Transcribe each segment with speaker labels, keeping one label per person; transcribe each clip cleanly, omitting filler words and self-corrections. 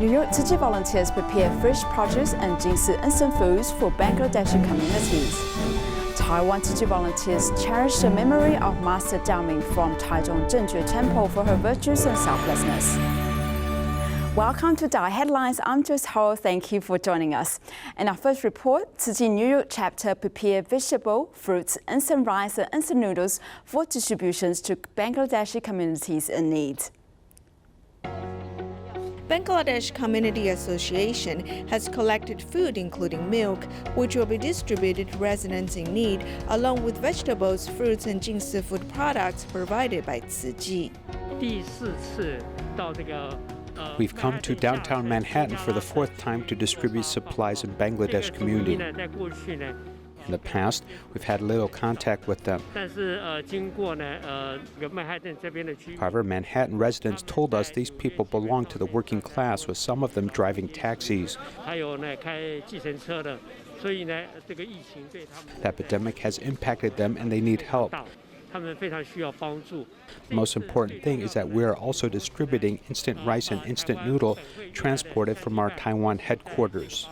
Speaker 1: New York Tzu Chi volunteers prepare fresh produce and Jing Si instant foods for Bangladeshi communities. Taiwan Tzu Chi volunteers cherish the memory of Master Dao Ming from Taichung Zhengjue Temple for her virtues and selflessness. Welcome to DaAi Headlines. I'm Joyce Ho. Thank you for joining us. In our first report, Tzu Chi New York chapter prepare vegetable, fruits, instant rice, and instant noodles for distributions to Bangladeshi communities in need.
Speaker 2: Bangladesh Community Association has collected food including milk, which will be distributed to residents in need, along with vegetables, fruits, and Jing Si food products provided by Tzu Chi.
Speaker 3: We've come to downtown Manhattan for the fourth time to distribute supplies in Bangladesh community. In the past, we've had little contact with them. However, Manhattan residents told us these people belong to the working class, with some of them driving taxis. The epidemic has impacted them and they need help. The most important thing is that we are also distributing instant rice and instant noodle transported from our Taiwan headquarters.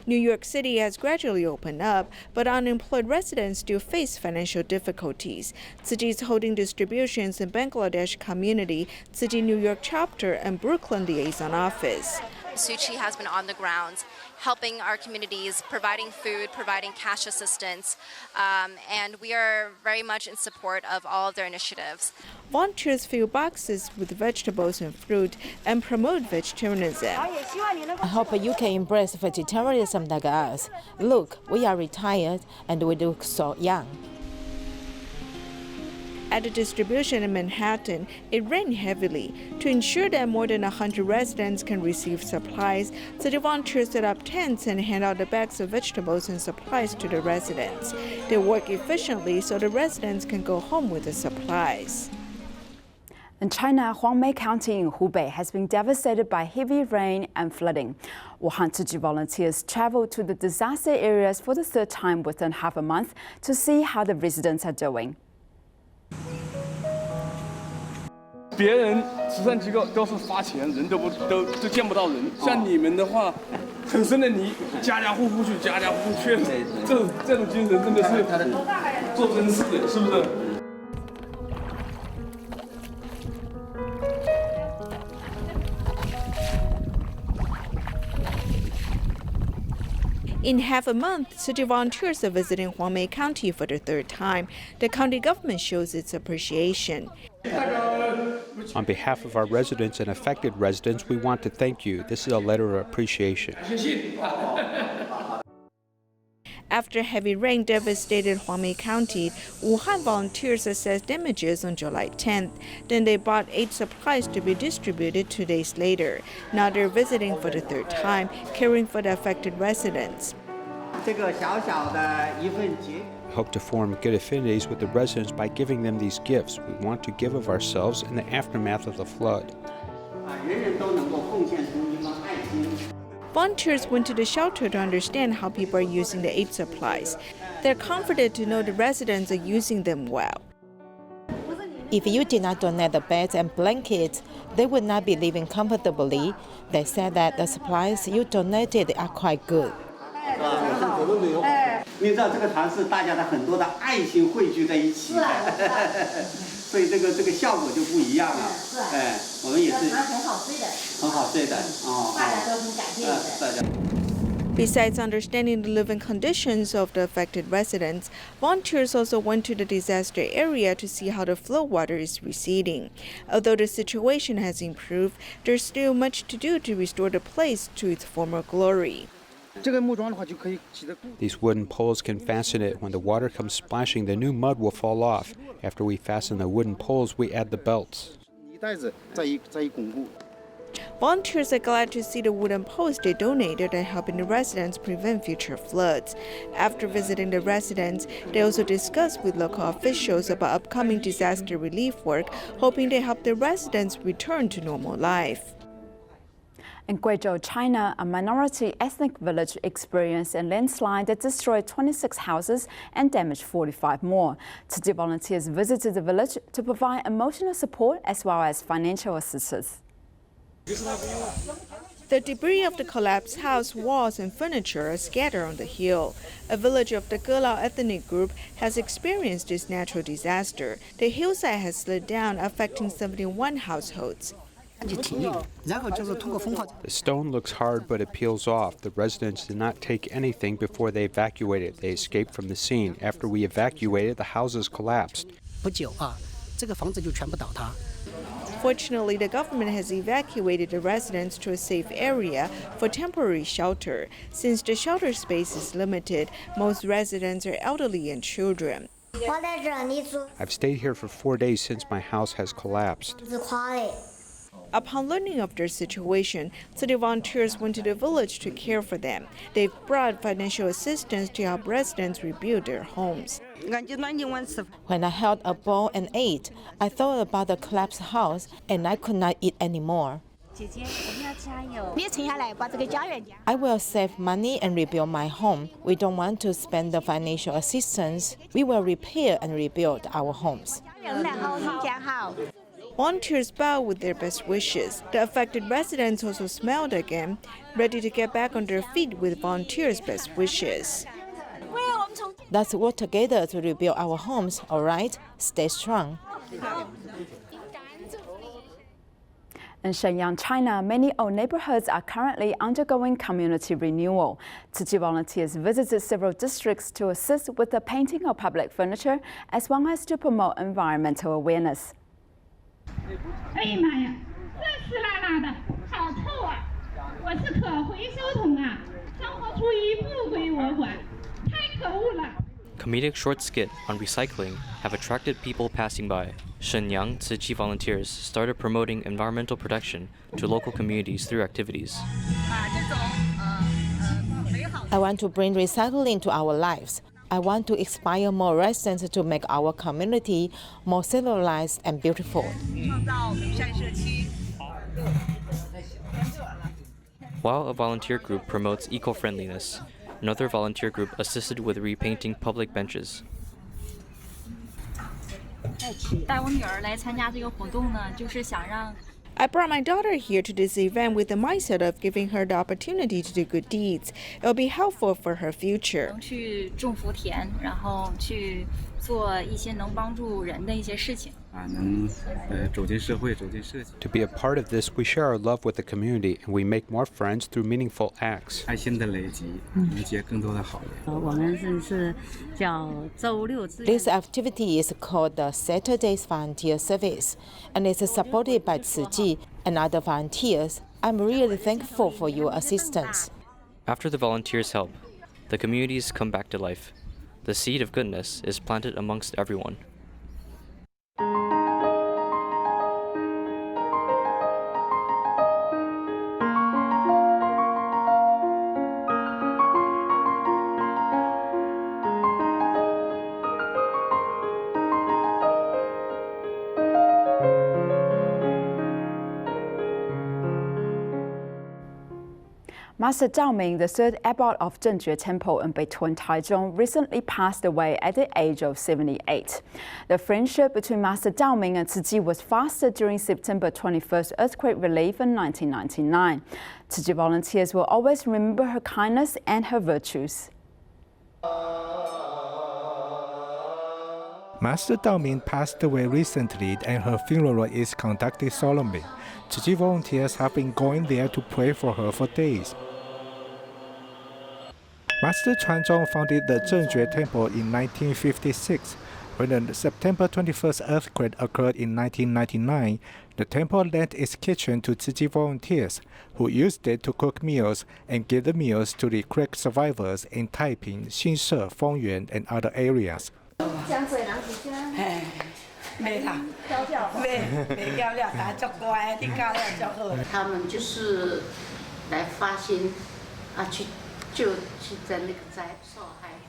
Speaker 2: New York City has gradually opened up, but unemployed residents still face financial difficulties. Tzu Chi is holding distributions in Bangladesh community, Tzu Chi New York chapter, and Brooklyn liaison office.
Speaker 4: Tzu Chi has been on the ground helping our communities, providing food, providing cash assistance, and we are very much in support of all of their initiatives.
Speaker 2: Volunteers fill boxes with vegetables and fruit and promote vegetarianism.
Speaker 5: I hope you can embrace vegetarianism like us. Look, we are retired and we look so young.
Speaker 2: At the distribution in Manhattan, it rained heavily. To ensure that more than 100 residents can receive supplies, the volunteers set up tents and hand out the bags of vegetables and supplies to the residents. They work efficiently so the residents can go home with the supplies.
Speaker 1: In China, Huangmei County in Hubei has been devastated by heavy rain and flooding. Wuhan Tzu Chi volunteers traveled to the disaster areas for the third time within half a month to see how the residents are doing.
Speaker 6: 别人慈善机构都是发钱，人都见不到人。像你们的话，很深的泥，家家户户去，家家户户去，这种精神真的是做真事的，是不是？
Speaker 2: In half a month, Tzu Chi volunteers are visiting Huangmei County for the third time. The county government shows its appreciation.
Speaker 3: On behalf of our residents and affected residents, we want to thank you. This is a letter of appreciation.
Speaker 2: After heavy rain devastated Huangmei County, Wuhan volunteers assessed damages on July 10th. Then they bought aid supplies to be distributed 2 days later. Now they're visiting for the third time, caring for the affected residents.
Speaker 3: We hope to form good affinities with the residents by giving them these gifts. We want to give of ourselves in the aftermath of the flood.
Speaker 2: Volunteers went to the shelter to understand how people are using the aid supplies. They're comforted to know the residents are using them well.
Speaker 5: If you did not donate the beds and blankets, they would not be living comfortably. They said that the supplies you donated are quite good.
Speaker 7: 因为知道这个团是大家的很多的爱心汇聚在一起的，所以这个效果就不一样了。哎，我们也是很好睡的，很好睡的哦，大家都很感谢的。
Speaker 2: Besides understanding the living conditions of the affected residents, volunteers also went to the disaster area to see how the flood water is receding. Although the situation has improved, there's still much to do to restore the place to its former glory.
Speaker 3: These wooden poles can fasten it. When the water comes splashing, the new mud will fall off. After we fasten the wooden poles, we add the belts.
Speaker 2: Volunteers are glad to see the wooden poles they donated are helping the residents prevent future floods. After visiting the residents, they also discussed with local officials about upcoming disaster relief work, hoping to help the residents return to normal life.
Speaker 1: In Guizhou, China, a minority ethnic village experienced a landslide that destroyed 26 houses and damaged 45 more. Tzu Chi volunteers visited the village to provide emotional support as well as financial assistance.
Speaker 2: The debris of the collapsed house walls and furniture are scattered on the hill. A village of the Gelao ethnic group has experienced this natural disaster. The hillside has slid down, affecting 71 households.
Speaker 3: The stone looks hard, but it peels off. The residents did not take anything before they evacuated. They escaped from the scene. After we evacuated, the houses collapsed.
Speaker 2: Fortunately, the government has evacuated the residents to a safe area for temporary shelter. Since the shelter space is limited, most residents are elderly and children.
Speaker 3: I've stayed here for 4 days since my house has collapsed.
Speaker 2: Upon learning of their situation, city volunteers went to the village to care for them. They've brought financial assistance to help residents rebuild their homes.
Speaker 5: When I held a bowl and ate, I thought about the collapsed house and I could not eat anymore. I will save money and rebuild my home. We don't want to spend the financial assistance. We will repair and rebuild our homes.
Speaker 2: Volunteers bow with their best wishes. The affected residents also smiled again, ready to get back on their feet with volunteers' best wishes.
Speaker 5: Let's work together to rebuild our homes, all right? Stay strong.
Speaker 1: In Shenyang, China, many old neighborhoods are currently undergoing community renewal. Tzu Chi volunteers visited several districts to assist with the painting of public furniture, as well as to promote environmental awareness.
Speaker 8: 哎呀妈呀，这湿辣辣的，好臭啊！我是可回收桶啊，生活厨余不归我管，太可恶了。
Speaker 9: Comedic short skit on recycling have attracted people passing by. Shenyang Tzu Chi volunteers started promoting environmental protection to local communities through activities.
Speaker 5: I want to bring recycling to our lives. I want to inspire more residents to make our community more civilized and beautiful.
Speaker 9: While a volunteer group promotes eco-friendliness, another volunteer group assisted with repainting public benches.
Speaker 10: 带我女儿来参加这个活动呢，就是想让
Speaker 2: I brought my daughter here to this event with the mindset of giving her the opportunity to do good deeds. It will be helpful for her future.
Speaker 10: 去种福田，然后去做一些能帮助人的一些事情。
Speaker 3: To be a part of this, we share our love with the community and we make more friends through meaningful acts.
Speaker 5: This activity is called the Saturday's Volunteer Service, and it's supported by Tzu Chi and other volunteers. I'm really thankful for your assistance.
Speaker 9: After the volunteers' help, the communities come back to life. The seed of goodness is planted amongst everyone.
Speaker 1: Master Dao Ming, the third abbot of Zhengjue Temple in between Taichung, recently passed away at the age of 78. The friendship between Master Dao Ming and Tzu Chi was fostered during September 21st earthquake relief in 1999. Tzu Chi volunteers will always remember her kindness and her virtues.
Speaker 11: Master Dao Ming passed away recently and her funeral is conducted solemnly. Tzu Chi volunteers have been going there to pray for her for days. Master Chuanzong founded the Zhengjue Temple in 1956. When the September 21st earthquake occurred in 1999, the temple lent its kitchen to Tzu Chi volunteers, who used it to cook meals and give the meals to the quake survivors in Taiping, Xinshe, Fongyuan, and other areas.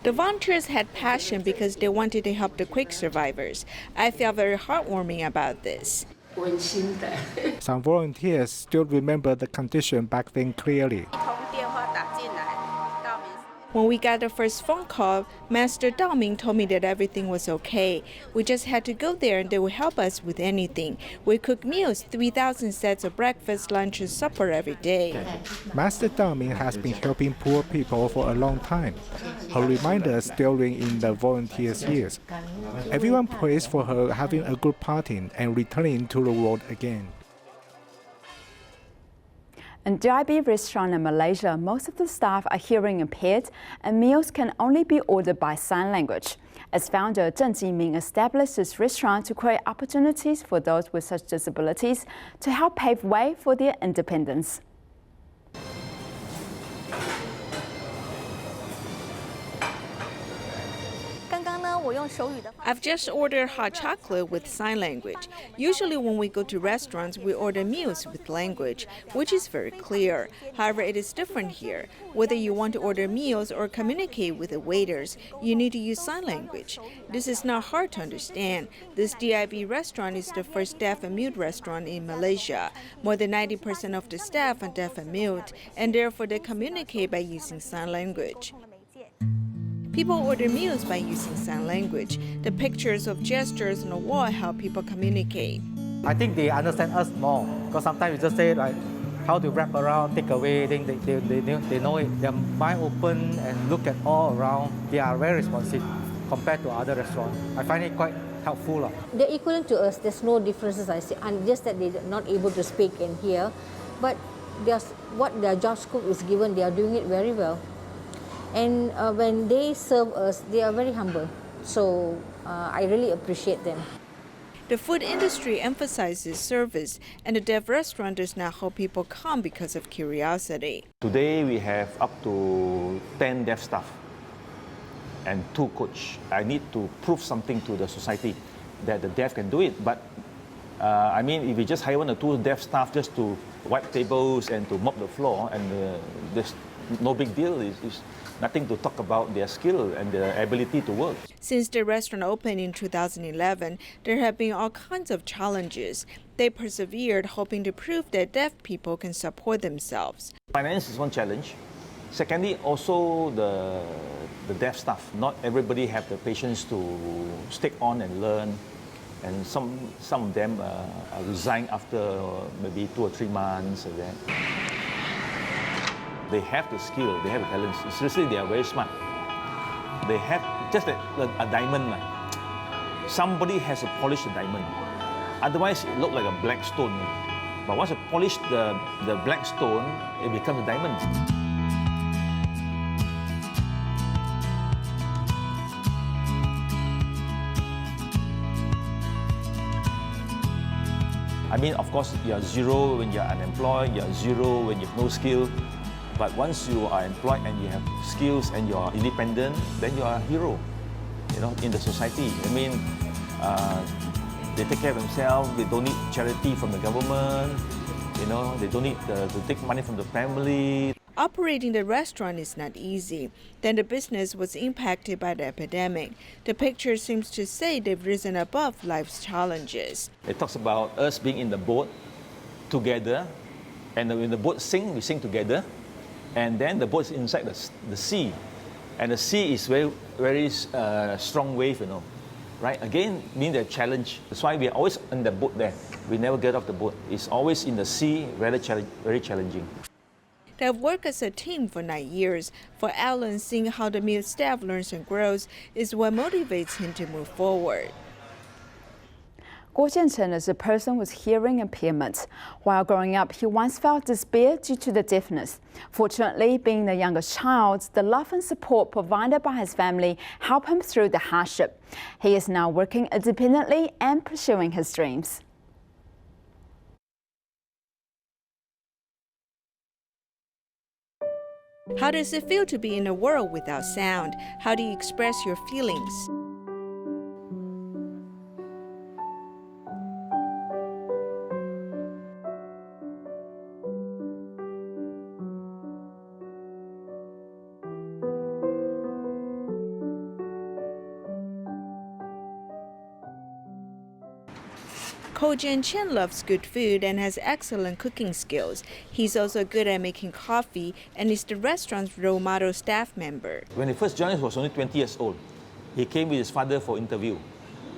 Speaker 2: The volunteers had passion because they wanted to help the quake survivors. I felt very heartwarming about this.
Speaker 11: Some volunteers still remember the condition back then clearly.
Speaker 2: When we got the first phone call, Master Dao Ming told me that everything was okay. We just had to go there and they would help us with anything. We cook meals, 3,000 sets of breakfast, lunch, and supper every day.
Speaker 11: Master Dao Ming has been helping poor people for a long time. Her reminders during in the volunteers' years. Everyone prays for her having a good party and returning to the world again.
Speaker 1: In DaAi restaurant in Malaysia, most of the staff are hearing impaired and meals can only be ordered by sign language. As founder Jing Si established this restaurant to create opportunities for those with such disabilities to help pave way for their independence.
Speaker 2: I've just ordered hot chocolate with sign language. Usually when we go to restaurants, we order meals with language, which is very clear. However, it is different here. Whether you want to order meals or communicate with the waiters, you need to use sign language. This is not hard to understand. This DaAi restaurant is the first deaf and mute restaurant in Malaysia. More than 90% of the staff are deaf and mute, and therefore they communicate by using sign language. People order meals by using sign language. The pictures of gestures on the wall help people communicate.
Speaker 12: I think they understand us more because sometimes we just say like how to wrap around, take away, then they know it. Their mind open and look at all around. They are very responsive compared to other restaurants. I find it quite helpful.
Speaker 13: They're equivalent to us. There's no differences, I see, and just that they're not able to speak and hear. But what their job scope is given, they are doing it very well. And when they serve us, they are very humble. So I really appreciate them.
Speaker 2: The food industry emphasizes service, and the deaf restaurant does not hope people come because of curiosity.
Speaker 14: Today we have up to 10 deaf staff and 2 coach. I need to prove something to the society that the deaf can do it. But I mean, if we just hire 1 or 2 deaf staff just to wipe tables and to mop the floor, and there's no big deal. It's nothing to talk about their skill and their ability to work.
Speaker 2: Since the restaurant opened in 2011, there have been all kinds of challenges. They persevered, hoping to prove that deaf people can support themselves.
Speaker 14: Finance is one challenge. Secondly, also the deaf staff. Not everybody have the patience to stick on and learn. And some of them resign after maybe 2 or 3 months. And then they have the skill, they have the talent. Seriously, they are very smart. They have just a diamond. Somebody has to polish the diamond. Otherwise, it looks like a black stone. But once you polish the black stone, it becomes a diamond. I mean, of course, you're 0 when you're unemployed, you're 0 when you have no skill. But once you are employed and you have skills and you're independent, then you are a hero, in the society. I mean, they take care of themselves. They don't need charity from the government. They don't need to take money from the family.
Speaker 2: Operating the restaurant is not easy. Then the business was impacted by the epidemic. The picture seems to say they've risen above life's challenges.
Speaker 14: It talks about us being in the boat together, and when the boat sinks, we sink together. And then the boat is inside the sea. And the sea is very, very strong wave, right? Again, meaning the challenge. That's why we are always in the boat there. We never get off the boat. It's always in the sea, very challenging.
Speaker 2: They have worked as a team for 9 years. For Alan, seeing how the mute staff learns and grows is what motivates him to move forward.
Speaker 1: Guo Jianchen is a person with hearing impairment. While growing up, he once felt despair due to the deafness. Fortunately, being the youngest child, the love and support provided by his family helped him through the hardship. He is now working independently and pursuing his dreams.
Speaker 2: How does it feel to be in a world without sound? How do you express your feelings? Ko Jian loves good food and has excellent cooking skills. He's also good at making coffee and is the restaurant's role model staff member.
Speaker 14: When he first joined us, he was only 20 years old. He came with his father for interview.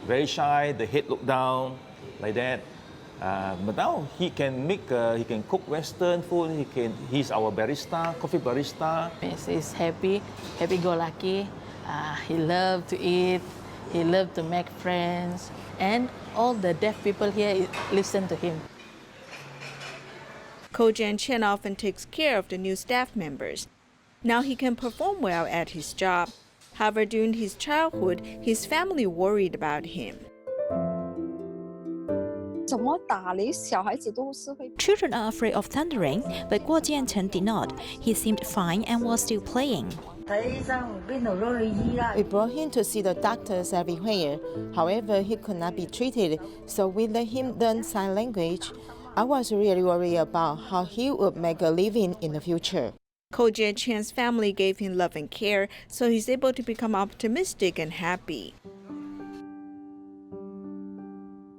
Speaker 14: Very shy, the head looked down, like that. But now he can he can cook Western food. He's our barista, coffee barista.
Speaker 15: He's happy-go-lucky. He loves to eat. He loves to make friends. And all the deaf people here listen to him.
Speaker 2: Ko Jian often takes care of the new staff members. Now he can perform well at his job. However, during his childhood, his family worried about him.
Speaker 16: Children are afraid of thundering, but Guo Jianchen did not. He seemed fine and was still playing.
Speaker 5: We brought him to see the doctors everywhere. However, he could not be treated, so we let him learn sign language. I was really worried about how he would make a living in the future.
Speaker 2: Ko Jian's family gave him love and care, so he's able to become optimistic and happy.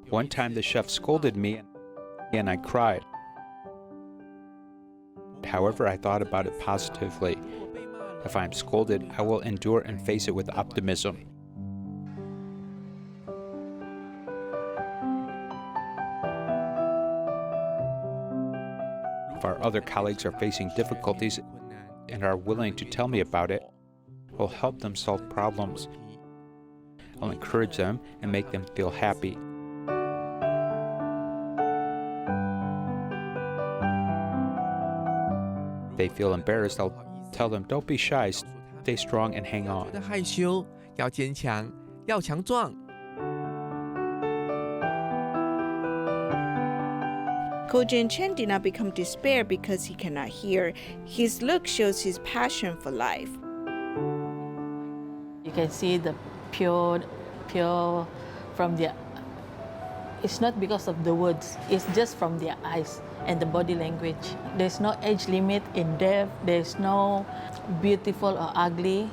Speaker 3: One time the chef scolded me and I cried. However, I thought about it positively. If I am scolded, I will endure and face it with optimism. If our other colleagues are facing difficulties and are willing to tell me about it, I'll help them solve problems. I'll encourage them and make them feel happy. If they feel embarrassed, I'll tell them, don't be shy, stay strong and hang on.
Speaker 2: Ko Jian did not become despair because he cannot hear. His look shows his passion for life.
Speaker 15: You can see the pure from their. It's not because of the words. It's just from their eyes and the body language. There's no age limit in deaf. There's no beautiful or ugly.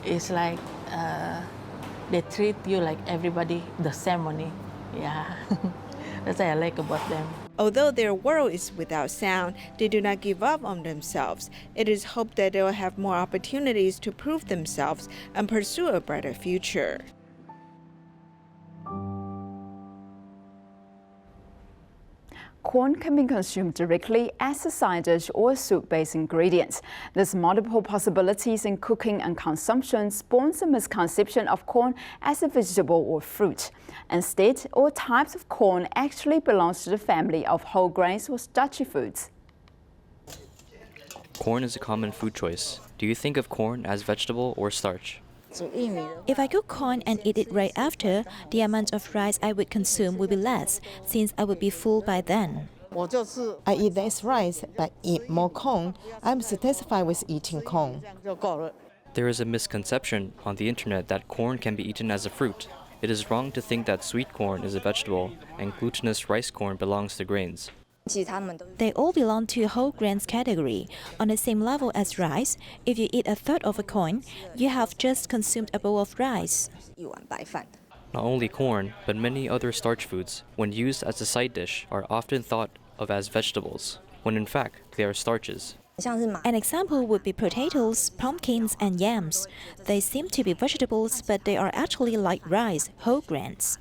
Speaker 15: It's like they treat you like everybody the same only. Yeah, that's what I like about them.
Speaker 2: Although their world is without sound, they do not give up on themselves. It is hoped that they will have more opportunities to prove themselves and pursue a brighter future.
Speaker 1: Corn can be consumed directly as a side dish or soup-based ingredients. There's multiple possibilities in cooking and consumption spawns a misconception of corn as a vegetable or fruit. Instead, all types of corn actually belongs to the family of whole grains or starchy foods.
Speaker 9: Corn is a common food choice. Do you think of corn as vegetable or starch?
Speaker 16: If I cook corn and eat it right after, the amount of rice I would consume will be less, since I would be full by then.
Speaker 5: I eat less rice, but eat more corn. I'm satisfied with eating corn.
Speaker 9: There is a misconception on the internet that corn can be eaten as a fruit. It is wrong to think that sweet corn is a vegetable and glutinous rice corn belongs to grains.
Speaker 16: They all belong to whole grains category. On the same level as rice, if you eat a third of a corn, you have just consumed a bowl of rice.
Speaker 9: Not only corn, but many other starch foods, when used as a side dish, are often thought of as vegetables, when in fact they are starches.
Speaker 16: An example would be potatoes, pumpkins, and yams. They seem to be vegetables, but they are actually like rice, whole grains.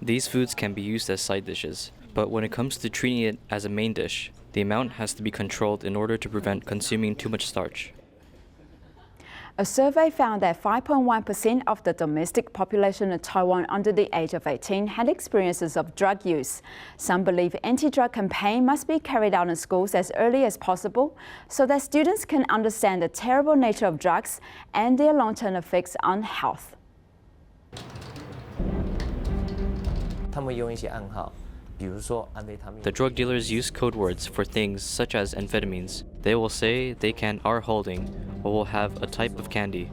Speaker 9: These foods can be used as side dishes, but when it comes to treating it as a main dish, the amount has to be controlled in order to prevent consuming too much starch.
Speaker 1: A survey found that 5.1% of the domestic population in Taiwan under the age of 18 had experiences of drug use. Some believe anti-drug campaign must be carried out in schools as early as possible so that students can understand the terrible nature of drugs and their long-term effects on health.
Speaker 9: The drug dealers use code words for things such as amphetamines. They will say they are holding, or will have a type of candy,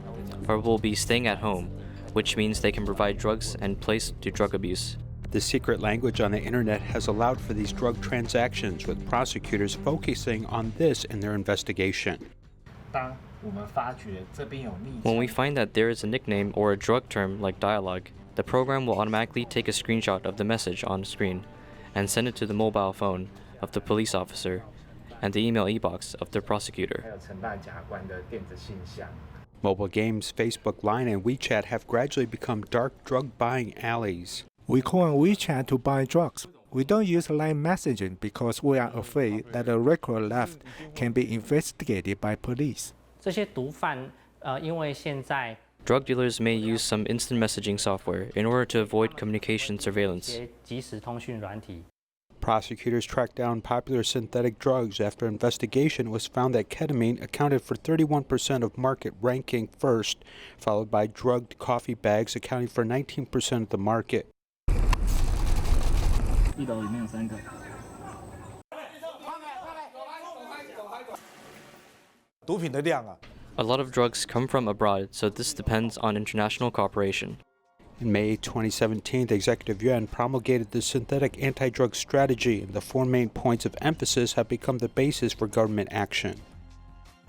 Speaker 9: or will be staying at home, which means they can provide drugs and place to drug abuse.
Speaker 3: The secret language on the internet has allowed for these drug transactions, with prosecutors focusing on this in their investigation.
Speaker 9: When we find that there is a nickname or a drug term like dialogue, the program will automatically take a screenshot of the message on screen and send it to the mobile phone of the police officer and the email e-box of the prosecutor.
Speaker 3: Mobile games, Facebook, Line, and WeChat have gradually become dark drug buying alleys.
Speaker 11: We call on WeChat to buy drugs. We don't use Line messaging because we are afraid that a record left can be investigated by police.
Speaker 9: Drug dealers may use some instant messaging software in order to avoid communication surveillance.
Speaker 3: Prosecutors tracked down popular synthetic drugs after investigation was found that ketamine accounted for 31% of market ranking first, followed by drugged coffee bags accounting for 19% of the market.
Speaker 9: A lot of drugs come from abroad, so this depends on international cooperation.
Speaker 3: In May 2017, the Executive Yuan promulgated the synthetic anti-drug strategy, and the four main points of emphasis have become the basis for government action.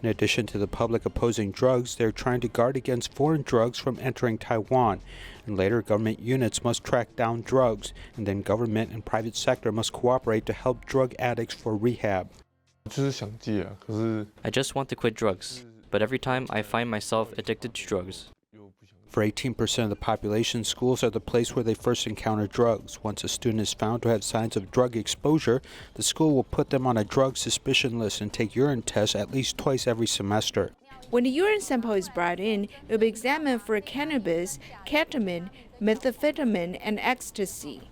Speaker 3: In addition to the public opposing drugs, they're trying to guard against foreign drugs from entering Taiwan, and later government units must track down drugs, and then government and private sector must cooperate to help drug addicts for rehab.
Speaker 9: I just want to quit drugs, but every time I find myself addicted to drugs.
Speaker 3: For 18% of the population, schools are the place where they first encounter drugs. Once a student is found to have signs of drug exposure, the school will put them on a drug suspicion list and take urine tests at least twice every semester.
Speaker 2: When the urine sample is brought in, it will be examined for cannabis, ketamine, methamphetamine, and ecstasy.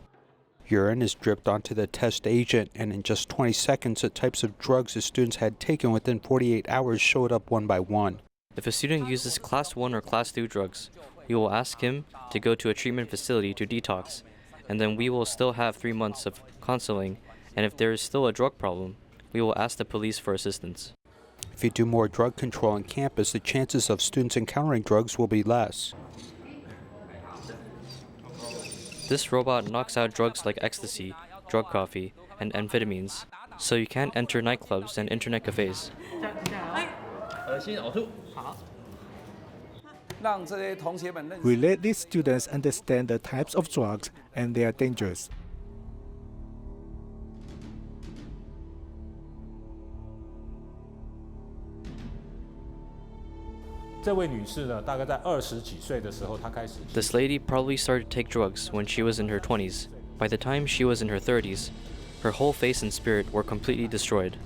Speaker 3: Urine is dripped onto the test agent, and in just 20 seconds, the types of drugs the students had taken within 48 hours showed up one by one.
Speaker 9: If a student uses Class 1 or Class 2 drugs, we will ask him to go to a treatment facility to detox, and then we will still have 3 months of counseling, and if there is still a drug problem, we will ask the police for assistance.
Speaker 3: If you do more drug control on campus, the chances of students encountering drugs will be less.
Speaker 9: This robot knocks out drugs like ecstasy, drug coffee, and amphetamines, so you can't enter nightclubs and internet cafes.
Speaker 11: We let these students understand the types of drugs and their dangers.
Speaker 9: This lady probably started to take drugs when she was in her 20s. By the time she was in her 30s, her whole face and spirit were completely destroyed.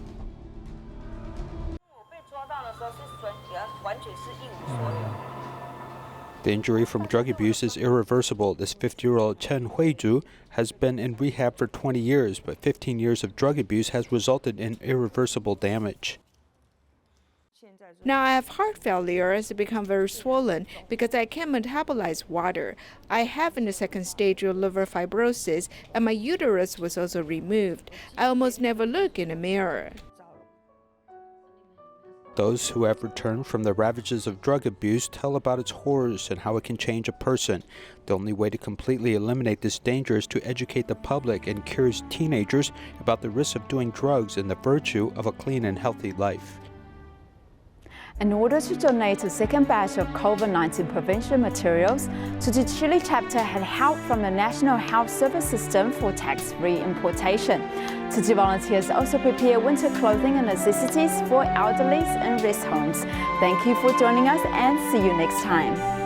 Speaker 3: The injury from drug abuse is irreversible. This 50-year-old Chen Huizhu has been in rehab for 20 years, but 15 years of drug abuse has resulted in irreversible damage.
Speaker 2: Now I have heart failure as it become very swollen because I can't metabolize water. I have in the second stage of liver fibrosis, and my uterus was also removed. I almost never look in a mirror.
Speaker 3: Those who have returned from the ravages of drug abuse tell about its horrors and how it can change a person. The only way to completely eliminate this danger is to educate the public and curious teenagers about the risks of doing drugs and the virtue of a clean and healthy life.
Speaker 1: In order to donate a second batch of COVID-19 prevention materials, Tzu Chi Chile chapter had help from the National Health Service System for tax-free importation. Tzu Chi volunteers also prepare winter clothing and necessities for elderly in rest homes. Thank you for joining us and see you next time.